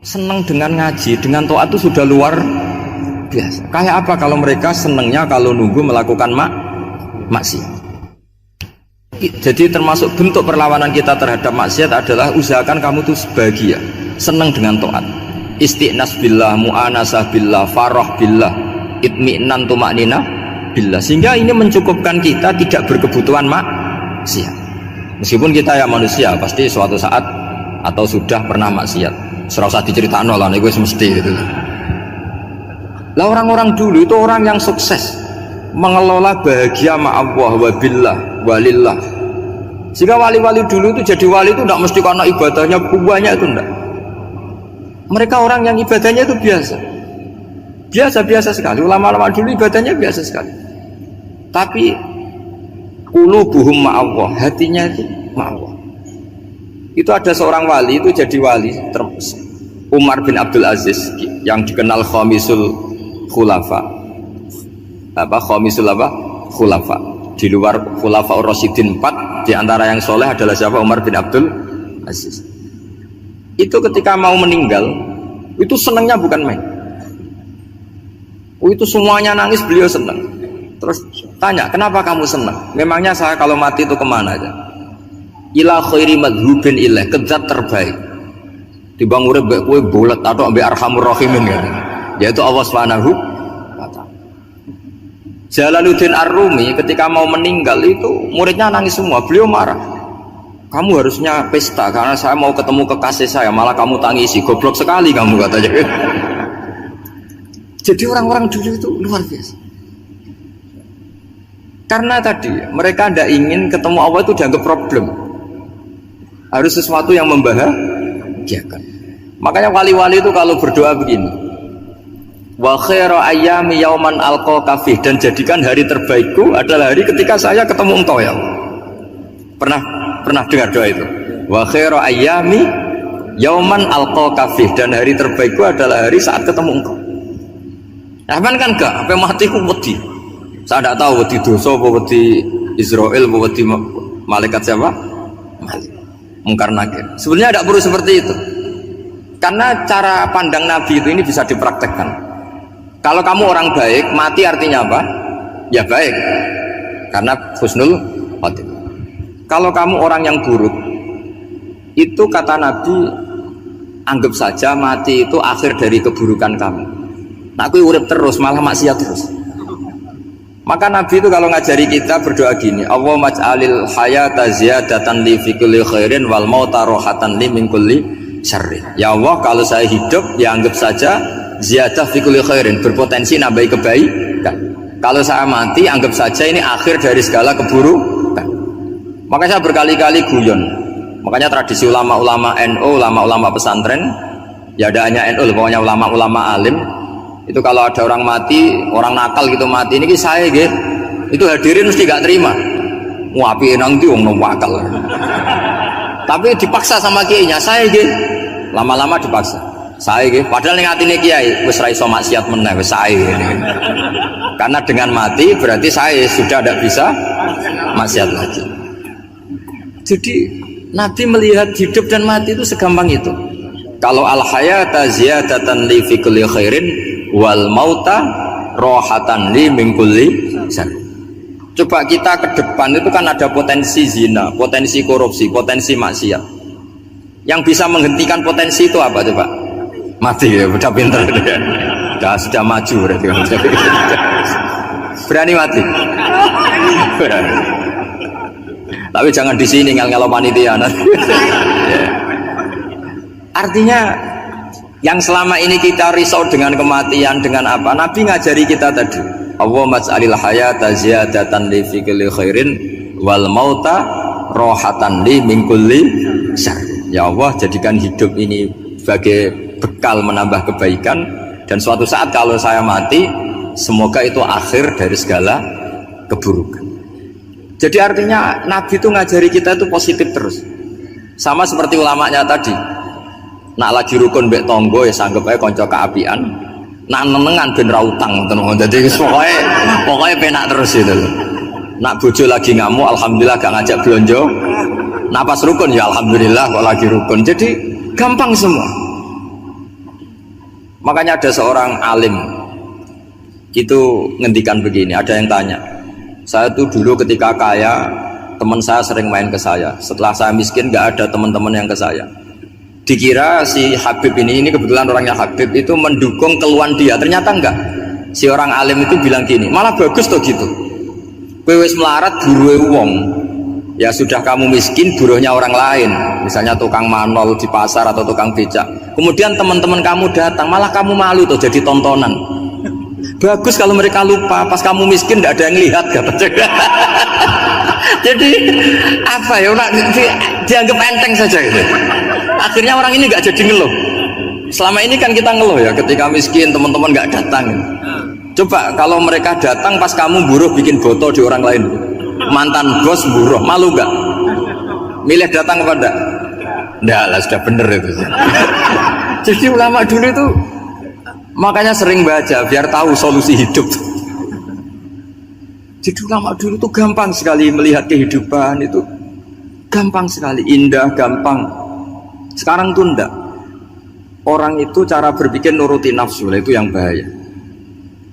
senang dengan ngaji, dengan taat itu sudah luar biasa. Kayak apa kalau mereka senangnya kalau nunggu melakukan maksiat. Jadi termasuk bentuk perlawanan kita terhadap maksiat adalah usahakan kamu tuh bahagia, senang dengan taat, istiqnas billah, mu'anasah billah, farah billah, itmi'nan tumaknina billah, sehingga ini mencukupkan kita tidak berkebutuhan maksiat. Meskipun kita ya manusia, pasti suatu saat atau sudah pernah maksiat. Serasa diceritakan lah, gue semesti gitu. Lah orang-orang dulu itu orang yang sukses mengelola bahagia ma Allah wa billah walillah. Sehingga wali-wali dulu itu jadi wali itu tidak mesti karena ibadahnya banyak, itu enggak. Mereka orang yang ibadahnya itu biasa sekali. Ulama-ulama dulu ibadahnya biasa sekali. Tapi qulubuhum ma Allah, hatinya itu ma Allah. Itu ada seorang wali itu jadi wali, Umar bin Abdul Aziz, yang dikenal khamisul khulafa. Khulafa. Di luar khulafa Rasyidin 4, di antara yang soleh adalah siapa? Umar bin Abdul Aziz. Itu ketika mau meninggal, itu senangnya bukan main. Itu semuanya nangis, beliau senang. Terus tanya, kenapa kamu senang? Memangnya saya kalau mati itu kemana aja? Ila khairi madhubin ilah, kezat terbaik. Dibang urip mbek kowe bolet atau mbek arhamur rahimin ya. Yaitu Allah Subhanahu wa taala. Jalaluddin Ar-Rumi ketika mau meninggal itu muridnya nangis semua, beliau marah. Kamu harusnya pesta karena saya mau ketemu kekasih saya, malah kamu tangisi, goblok sekali kamu, katanya. Jadi orang-orang dulu itu luar biasa. Karena tadi mereka tidak ingin ketemu Allah itu dianggap problem. Harus sesuatu yang membahagiakan. Makanya wali-wali itu kalau berdoa begini, wa khairu ayyami yauman alqa fih, dan jadikan hari terbaikku adalah hari ketika saya ketemu engkau ya Allah. Pernah dengar doa itu? Wa khairu ayyami yauman alqa fih, dan hari terbaikku adalah hari saat ketemu engkau. Nah, kan enggak, sampai mati ku wedi. Saya tidak tahu wedi dosa apa wedi Israel apa wedi malaikat siapa? Malik. Mungkar nakir. Sebenarnya tidak perlu seperti itu. Karena cara pandang Nabi itu ini bisa dipraktekkan. Kalau kamu orang baik, mati artinya apa? Ya baik. Karena husnul khotimah. Kalau kamu orang yang buruk, itu kata Nabi, anggap saja mati itu akhir dari keburukan kamu. Nah, aku urip terus, malah maksiat terus. Maka Nabi itu kalau ngajari kita berdoa gini, Allahumma ij'alil hayata ziyadatan li fi kulli khairin wal mauta rohatan li min kulli syarrin. Ya Allah, kalau saya hidup ya anggap saja ziyadah fi kulli khairin, berpotensi nambahi kebaikan. Kalau saya mati anggap saja ini akhir dari segala keburukan. Makanya saya berkali-kali guyon. Makanya tradisi ulama-ulama NU, ulama-ulama pesantren, ya ada hanya NU, pokoknya ulama-ulama alim. Itu kalau ada orang mati, orang nakal gitu mati, ini saya gitu, itu hadirin mesti gak terima. Wapi nanti wong wakal. Tapi dipaksa sama kiainya, saya gitu. Lama-lama dipaksa. Saya gitu. Padahal ning atine kiai wis ra iso maksiat meneh wis saya. Karena dengan mati berarti saya sudah tidak bisa maksiat lagi. Jadi Nabi melihat hidup dan mati itu segampang itu. Kalau al hayata ziyadatan li fi kulli khairin wal mauta rohatan li min kulli syarr. Coba kita ke depan itu kan ada potensi zina, potensi korupsi, potensi maksiat. Yang bisa menghentikan potensi itu apa coba? Mati ya, udah pinter ya. Sudah maju berarti. Berani mati. Berani. Tapi jangan di sini ngel-ngelo panitia. Artinya yang selama ini kita risau dengan kematian, dengan apa? Nabi ngajari kita tadi. Allahumma ij'alil hayata ziyadatan li fi kulli khairin wal mauta rohatan li min kulli syarr. Ya Allah, jadikan hidup ini sebagai bekal menambah kebaikan, dan suatu saat kalau saya mati, semoga itu akhir dari segala keburukan. Jadi artinya Nabi itu ngajari kita itu positif terus. Sama seperti ulamanya tadi. Nak lagi rukun mbek tonggo ya sanggep ae kanca keapian. Nak nenengan ben ra utang ngono. Dadi pokoke penak terus itu. Nak bojo lagi ngamuk alhamdulillah gak ngajak blonjo. Nak pas rukun ya alhamdulillah kok lagi rukun. Jadi gampang semua. Makanya ada seorang alim itu ngendikan begini, ada yang tanya, saya tuh dulu ketika kaya, teman saya sering main ke saya. Setelah saya miskin, nggak ada teman-teman yang ke saya. Dikira si Habib ini kebetulan orangnya Habib itu mendukung keluhan dia. Ternyata enggak. Si orang alim itu bilang gini, malah bagus tuh gitu. Kowe wis melarat buruhe wong. Ya sudah kamu miskin, buruhnya orang lain. Misalnya tukang manol di pasar atau tukang becak. Kemudian teman-teman kamu datang, malah kamu malu tuh jadi tontonan. Bagus kalau mereka lupa, pas kamu miskin tidak ada yang lihat kata. Jadi apa ya, dianggap enteng saja gitu. Akhirnya orang ini nggak jadi ngeluh. Selama ini kan kita ngeluh ya, ketika miskin teman-teman nggak datang. Coba kalau mereka datang pas kamu buruh bikin foto di orang lain, mantan bos buruh, malu nggak? Milih datang apa enggak? Enggak lah, sudah bener itu. Jadi ulama dulu itu makanya sering baca biar tahu solusi hidup. Jadi ulama dulu itu gampang sekali melihat kehidupan itu, gampang sekali, indah, gampang. Sekarang tuh enggak. Orang itu cara berpikir nuruti nafsu, itu yang bahaya.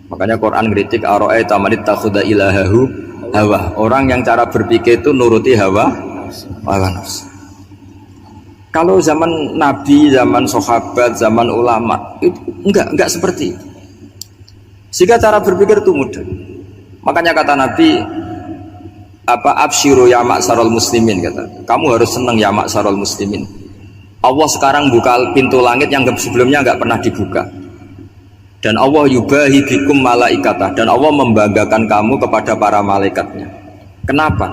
Makanya Quran kritik ara'aita man ittakhadha ilahahu hawa. Orang yang cara berpikir itu nuruti hawa nafsu. Kalau zaman Nabi, zaman sahabat, zaman ulama itu enggak seperti itu. Sehingga cara berpikir itu mudah. Makanya kata Nabi, absyiru ya ma'sarul muslimin, kata. Kamu harus senang ya ma'sarul muslimin. Allah sekarang buka pintu langit yang sebelumnya enggak pernah dibuka. Dan Allah yubahi bikum malaikatah, dan Allah membanggakan kamu kepada para malaikatnya. Kenapa?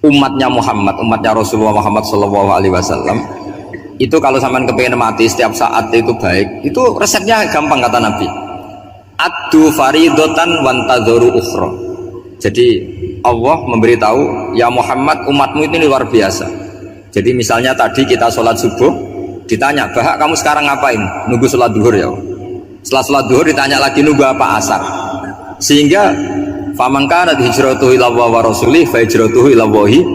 Umatnya Muhammad, umatnya Rasulullah Muhammad SAW itu kalau sampean kepengen mati setiap saat itu baik, itu resepnya gampang kata Nabi. Addu faridotan wantadzoru ukhra. Jadi Allah memberitahu, ya Muhammad, umatmu ini luar biasa. Jadi misalnya tadi kita sholat subuh, ditanya, Bahak kamu sekarang ngapain? Nunggu sholat duhur ya. Setelah sholat duhur ditanya lagi, nunggu apa asar? Sehingga faman kanat hijratuhu ila Allah wa rasulih fa hijratuhu ila Allah.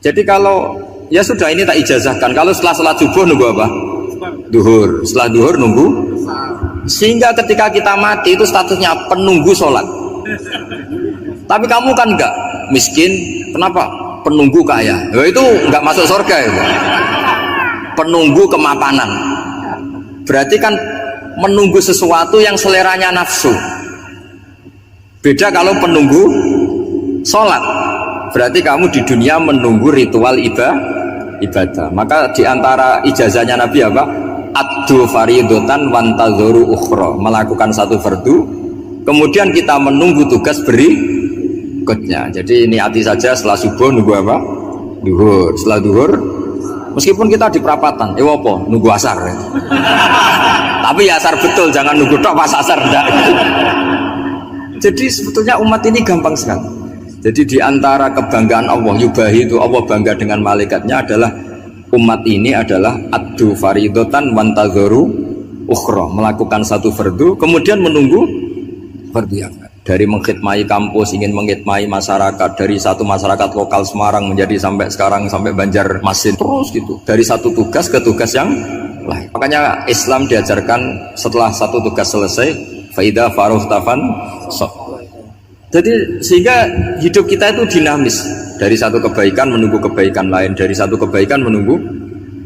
Jadi kalau ya sudah ini tak ijazahkan, kalau setelah sholat subuh nunggu apa? Duhur. Setelah duhur nunggu. Sehingga ketika kita mati itu statusnya penunggu sholat. Tapi kamu kan enggak miskin, kenapa? Penunggu kaya. Ya itu enggak masuk surga ya. Penunggu kemapanan. Berarti kan menunggu sesuatu yang seleranya nafsu. Beda kalau penunggu sholat, berarti kamu di dunia menunggu ritual ibadah. Maka diantara ijazahnya Nabi apa? Addu faridotan wantadzoru ukhra, melakukan satu fardu, kemudian kita menunggu tugas berikutnya. Jadi niati saja setelah subuh nunggu apa? Duhur. Setelah duhur, meskipun kita di perapatan, apa? Nunggu asar. Tapi ya asar betul, jangan nunggu tok pas asar. Jadi sebetulnya umat ini gampang sekali. Jadi diantara kebanggaan Allah, yubahi itu Allah bangga dengan malaikatnya adalah umat ini adalah addu faridotan wantadzoru ukhra, melakukan satu fardu kemudian menunggu fardu yang lain. Dari mengkhidmati kampus, ingin mengkhidmati masyarakat, dari satu masyarakat lokal Semarang menjadi sampai sekarang sampai Banjarmasin, terus gitu, dari satu tugas ke tugas yang lain. Makanya Islam diajarkan setelah satu tugas selesai, faida faruhtafan. Jadi sehingga hidup kita itu dinamis, dari satu kebaikan menunggu kebaikan lain, dari satu kebaikan menunggu,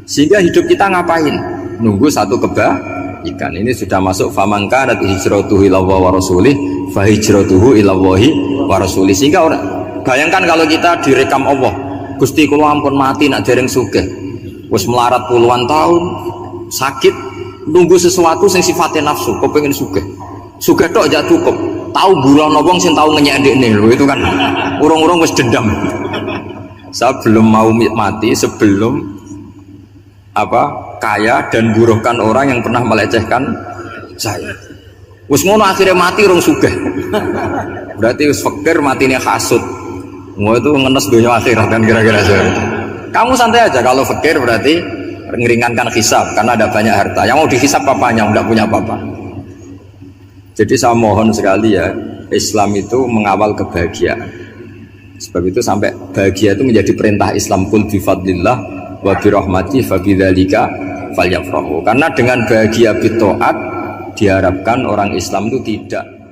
sehingga hidup kita ngapain? Nunggu satu kebaikan. Ini sudah masuk faman kanat hijratuhu ila Allah wa rasulih fa hijratuhu ila Allah wa rasulih. Sehingga orang bayangkan kalau kita direkam Allah, Gusti kula ampun mati nak dereng sugih, wis melarat puluhan tahun, sakit, nunggu sesuatu yang sifatnya nafsu, kepengin sugih tok aja cukup. Tahu bulan wong sing tahu ngenyekne lho, itu kan urung-urung wis dendam. Saya belum mau mati sebelum kaya dan buruhkan orang yang pernah melecehkan saya. Wis ngono akhirnya mati urung sugih. Berarti wis fakir matine hasud. Mau itu ngenes dunia akhirat kan kira-kira seperti. Kamu santai aja kalau fakir berarti meringankan hisab karena ada banyak harta. Yang mau dihisab apanya? Enggak punya apa-apa. Jadi saya mohon sekali ya, Islam itu mengawal kebahagiaan. Sebab itu sampai bahagia itu menjadi perintah Islam, qul bi fadlillah wa bi rahmati fa bidzalika falyafrahu. Karena dengan bahagia bitaat diharapkan orang Islam itu tidak